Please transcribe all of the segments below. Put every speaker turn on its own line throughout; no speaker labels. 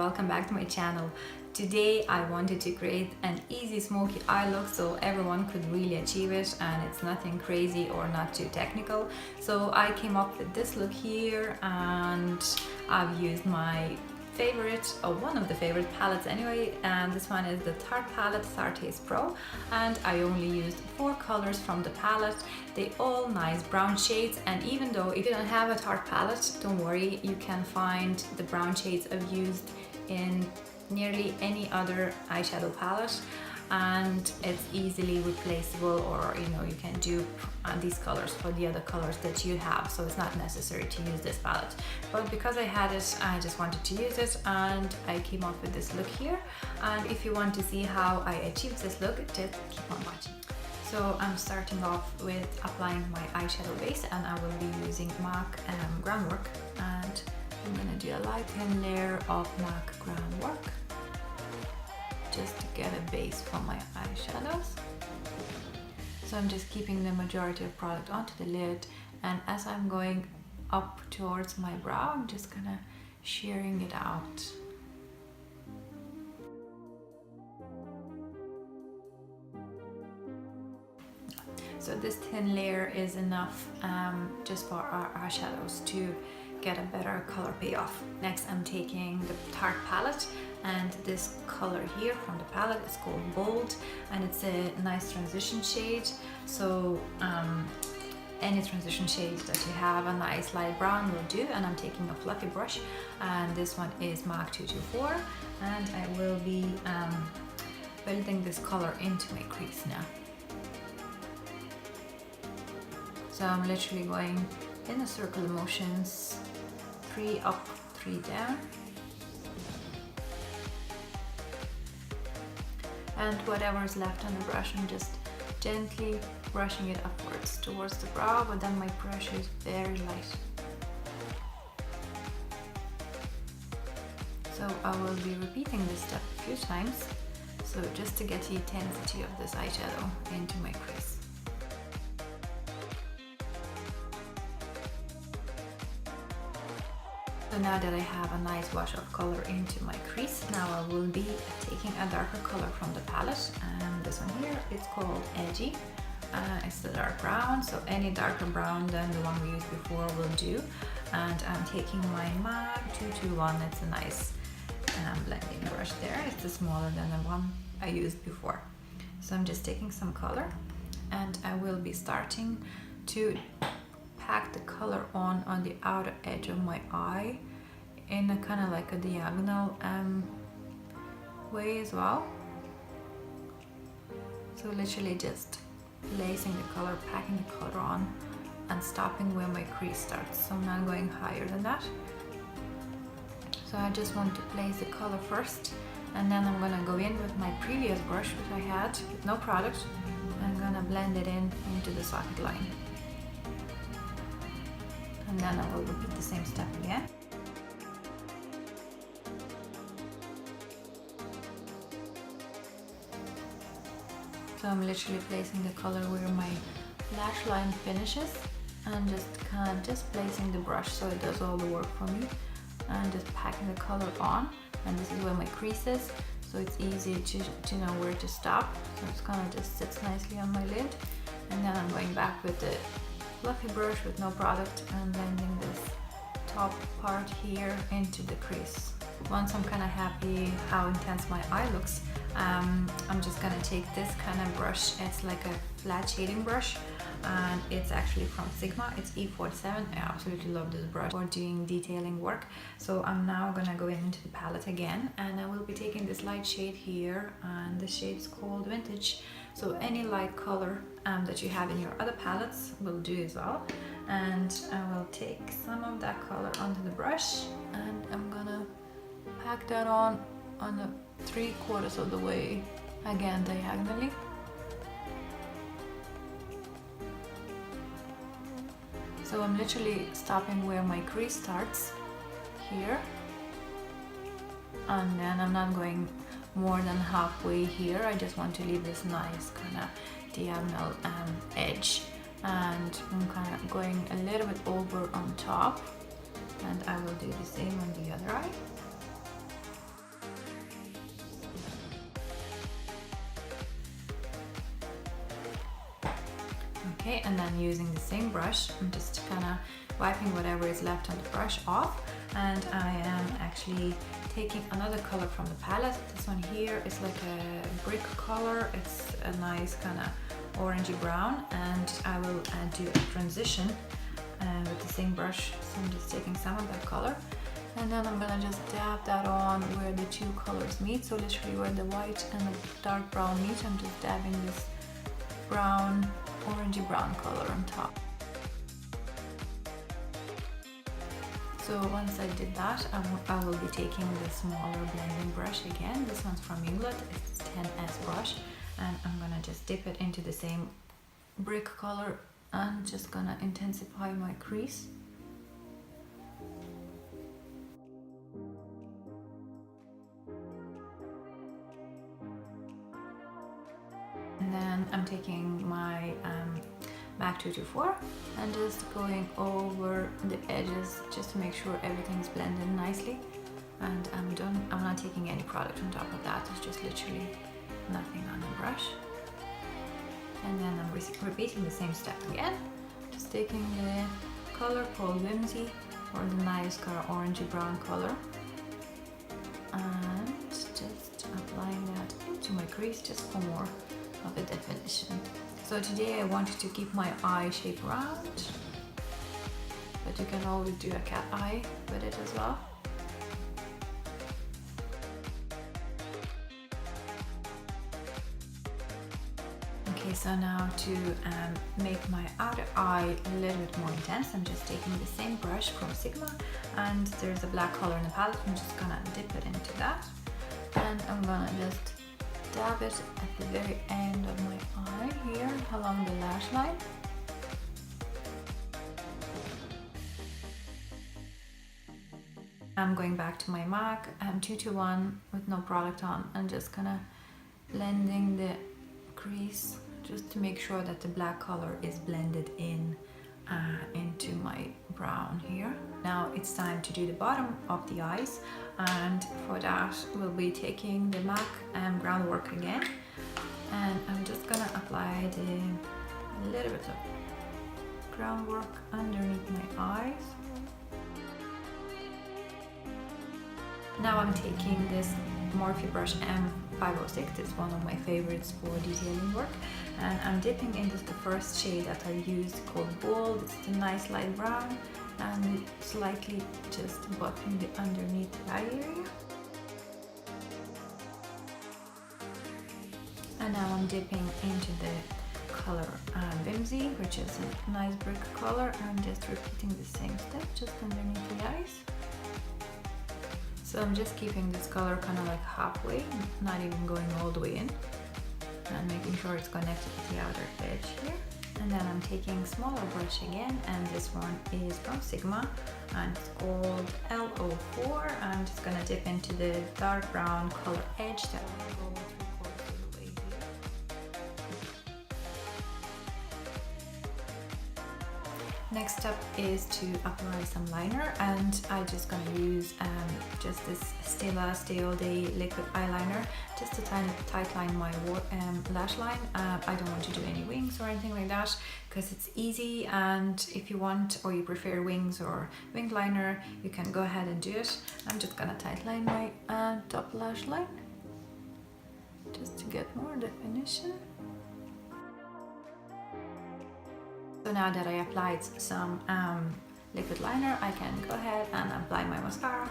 welcome back to my channel. Today I wanted to create an easy smoky eye look so everyone could really achieve it, and it's nothing crazy or not too technical. So I came up with this look here, and I've used my favorite, or one of the favorite palettes anyway, and this one is the Tarte Tarteist Pro, and I only used 4 colors from the palette. They all nice brown shades, and even though if you don't have a Tarte palette, don't worry, you can find the brown shades I've used in nearly any other eyeshadow palette, and it's easily replaceable, or you can dupe these colors for the other colors that you have, so it's not necessary to use this palette. But because I had it, I just wanted to use it, and I came up with this look here. And if you want to see how I achieved this look, just keep on watching. So I'm starting off with applying my eyeshadow base, and I will be using MAC groundwork, and I'm gonna do a light thin layer of MAC groundwork just to get a base for my eyeshadows. So I'm just keeping the majority of product onto the lid, and as I'm going up towards my brow, I'm just kind of shearing it out. So this thin layer is enough just for our eyeshadows to get a better color payoff. Next, I'm taking the Tarte palette, and this color here from the palette is called Bold, and it's a nice transition shade. So any transition shade that you have, a nice light brown will do. And I'm taking a fluffy brush, and this one is MAC 224, and I will be building this color into my crease now. So I'm literally going in a circle motions, 3 up, 3 down. And whatever is left on the brush, I'm just gently brushing it upwards towards the brow, but then my brush is very light. So I will be repeating this step a few times, so just to get the intensity of this eyeshadow into my crease. So now that I have a nice wash of color into my crease, now I will be taking a darker color from the palette, and this one here is called Edgy. It's the dark brown, so any darker brown than the one we used before will do. And I'm taking my MAC 221, it's a nice blending brush there. It's smaller than the one I used before. So I'm just taking some color, and I will be starting to pack the color on the outer edge of my eye in a kind of like a diagonal way as well. So literally just placing the color, packing the color on, and stopping where my crease starts. So I'm not going higher than that. So I just want to place the color first, and then I'm gonna go in with my previous brush, which I had with no product. I'm gonna blend it into the socket line. And then I will repeat the same step again. So I'm literally placing the color where my lash line finishes, and just kind of just placing the brush so it does all the work for me, and just packing the color on. And this is where my crease is, so it's easy to know where to stop. So it's kind of just sits nicely on my lid, and then I'm going back with the fluffy brush with no product and blending this top part here into the crease. Once I'm kind of happy how intense my eye looks, I'm just gonna take this kind of brush. It's like a flat shading brush, and it's actually from Sigma. It's E47. I absolutely love this brush for doing detailing work. So I'm now gonna go into the palette again, and I will be taking this light shade here, and the shade's called Vintage. So any light color that you have in your other palettes will do as well. And I will take some of that color onto the brush, and I'm gonna pack that on the 3/4 of the way, again diagonally. So I'm literally stopping where my crease starts here, and then I'm not going more than halfway here. I just want to leave this nice kind of diagonal edge, and I'm kind of going a little bit over on top, and I will do the same on the other eye. Okay, and then using the same brush, I'm just kind of wiping whatever is left on the brush off, and I am actually taking another color from the palette. This one here is like a brick color. It's a nice kind of orangey brown, and I will do a transition with the same brush. So I'm just taking some of that color, and then I'm gonna just dab that on where the two colors meet. So literally where the white and the dark brown meet, I'm just dabbing this brown, orangey brown color on top. So once I did that, I will be taking the smaller blending brush again. This one's from England, it's 10S brush, and I'm gonna just dip it into the same brick color and just gonna intensify my crease. And then I'm taking my MAC 224 and just going over the edges just to make sure everything's blended nicely. And I'm not taking any product on top of that, it's just literally nothing on the brush. And then I'm repeating the same step again, just taking the color called Whimsy, or the nice kind of orangey brown color, and just applying that into my crease just for more of a definition. So today I wanted to keep my eye shape round, but you can always do a cat eye with it as well. Okay, so now to make my outer eye a little bit more intense, I'm just taking the same brush from Sigma, and there's a black color in the palette. I'm just gonna dip it into that, and I'm gonna just dab it at the very end of my eye here along the lash line. I'm going back to my MAC 221 with no product on, and just kind of blending the crease just to make sure that the black color is blended in into my brown here. Now it's time to do the bottom of the eyes, and for that we'll be taking the MAC groundwork again, and I'm just gonna apply a little bit of groundwork underneath my eyes. Now I'm taking this Morphe brush M506, it's one of my favorites for detailing work, and I'm dipping into the first shade that I used called Bold. It's a nice light brown, and slightly just buffing the underneath eye area. And now I'm dipping into the color Whimsy, which is a nice brick color, and just repeating the same step just underneath the eyes. So I'm just keeping this color kind of like halfway, not even going all the way in, and making sure it's connected to the outer edge here. And then I'm taking a smaller brush again, and this one is from Sigma, and it's called L04. I'm just gonna dip into the dark brown color edge that will go 3/4 of the way here. Next step is to apply some liner, and I'm just gonna use just this Stila Stay All Day liquid eyeliner just to tightline my lash line. I don't want to do any wings or anything like that because it's easy, and if you want or you prefer wings or wing liner, you can go ahead and do it. I'm just gonna tightline my top lash line just to get more definition. So now that I applied some liquid liner, I can go ahead and apply my mascara.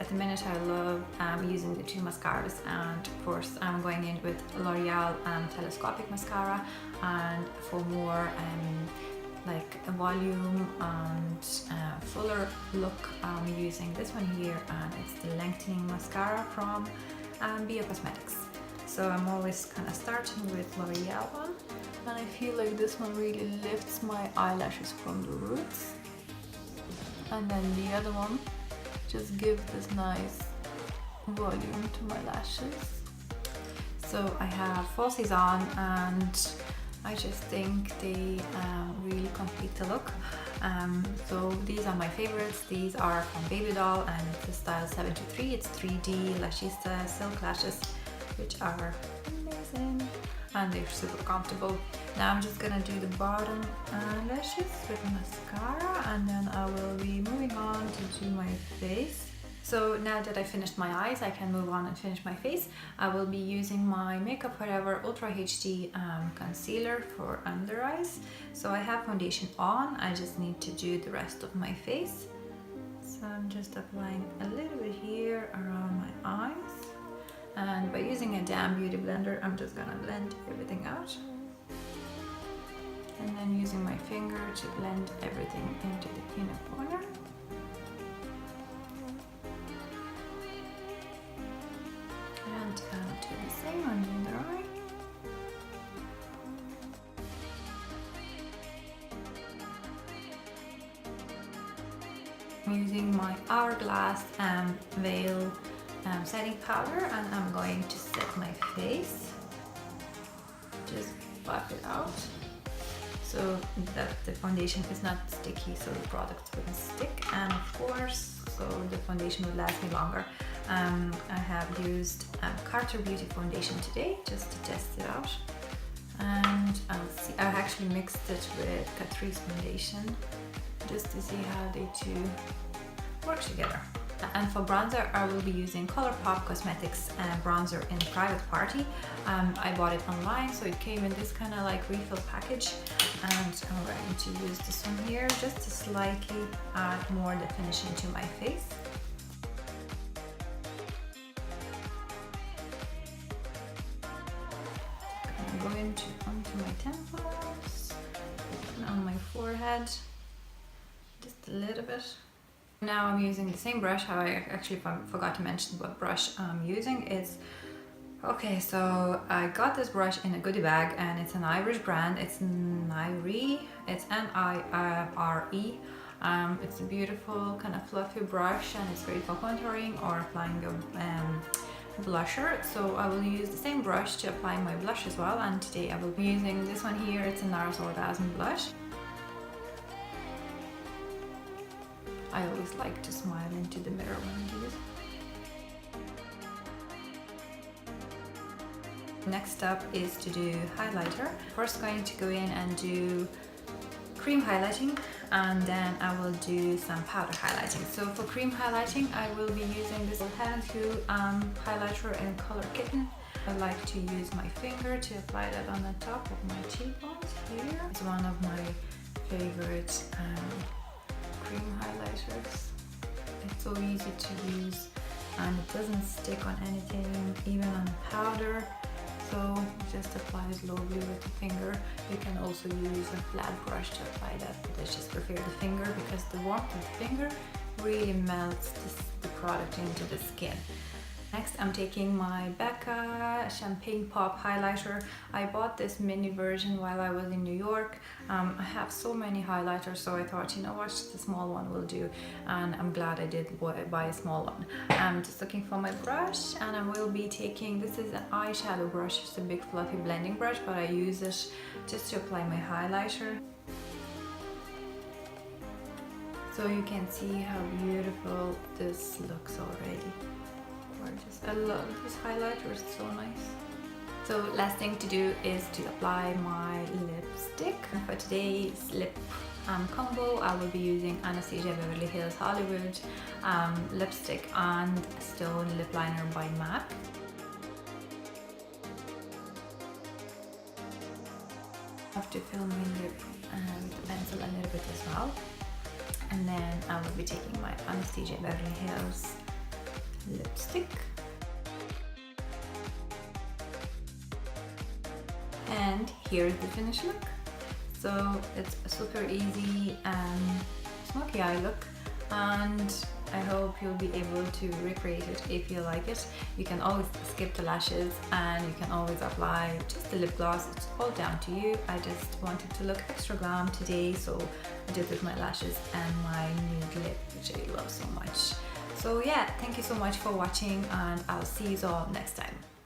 At the minute I love using the two mascaras, and of course I'm going in with L'Oreal telescopic mascara, and for more like a volume and fuller look, I'm using this one here, and it's the lengthening mascara from BioCosmetics. So I'm always kind of starting with L'Oreal one, and I feel like this one really lifts my eyelashes from the roots, and then the other one just gives this nice volume to my lashes. So I have falsies on, and I just think they really complete the look. So these are my favorites. These are from Baby Doll, and it's the style 723. It's 3D Lashista silk lashes, which are amazing. and they're super comfortable. Now I'm just gonna do the bottom lashes with mascara, and then I will be moving on to do my face. So now that I finished my eyes, I can move on and finish my face. I will be using my Makeup Forever Ultra HD concealer for under eyes. So I have foundation on, I just need to do the rest of my face. So I'm just applying a little bit here around my eyes. And by using a damn beauty blender, I'm just gonna blend everything out. And then using my finger to blend everything into the inner corner. And I'll do the same on the other eye. I'm using my Hourglass Veil setting powder, and I'm going to set my face. Just buff it out so that the foundation is not sticky, so the products wouldn't stick, and of course so the foundation will last me longer. I have used Tarte Beauty foundation today just to test it out, and I'll see. I've actually mixed it with Catrice foundation just to see how they two work together. And for bronzer, I will be using ColourPop Cosmetics bronzer in Private Party. I bought it online, so it came in this kind of like refill package, and I'm going to use this one here just to slightly add more definition to my face. I'm going onto my temples and on my forehead, just a little bit. Now I'm using the same brush. I actually forgot to mention what brush I'm using. Okay, so I got this brush in a goodie bag, and it's an Irish brand. It's Nire. It's N-I-R-E. It's a beautiful kind of fluffy brush, and it's great for contouring or applying a blusher. So I will use the same brush to apply my blush as well, and today I will be using this one here. It's a NARS Orgasm blush. I always like to smile into the mirror when I do this. Next up is to do highlighter. First going to go in and do cream highlighting, and then I will do some powder highlighting. So for cream highlighting, I will be using this Hand Hue highlighter in color Kitten. I like to use my finger to apply that on the top of my cheekbones here. It's one of my favorite cream highlighters. It's so easy to use, and it doesn't stick on anything, even on powder. So just apply it slowly with the finger. You can also use a flat brush to apply that, but I just prefer the finger because the warmth of the finger really melts the product into the skin. Next, I'm taking my Becca Champagne Pop highlighter. I bought this mini version while I was in New York. I have so many highlighters, so I thought, you know what, the small one will do, and I'm glad I did buy a small one. I'm just looking for my brush, and I will be taking, this is an eyeshadow brush. It's a big fluffy blending brush, but I use it just to apply my highlighter. So you can see how beautiful this looks already. I love this highlighter, it's so nice. So last thing to do is to apply my lipstick. For today's lip combo, I will be using Anastasia Beverly Hills Hollywood lipstick and Stone lip liner by MAC. I have to fill my lip with the pencil a little bit as well. And then I will be taking my Anastasia Beverly Hills lipstick, and here's the finished look. So it's a super easy smoky eye look, and I hope you'll be able to recreate it if you like it. You can always skip the lashes, and you can always apply just the lip gloss. It's all down to you. I just wanted to look extra glam today, so I did with my lashes and my nude lip, which I love so much. So yeah, thank you so much for watching, and I'll see you all next time.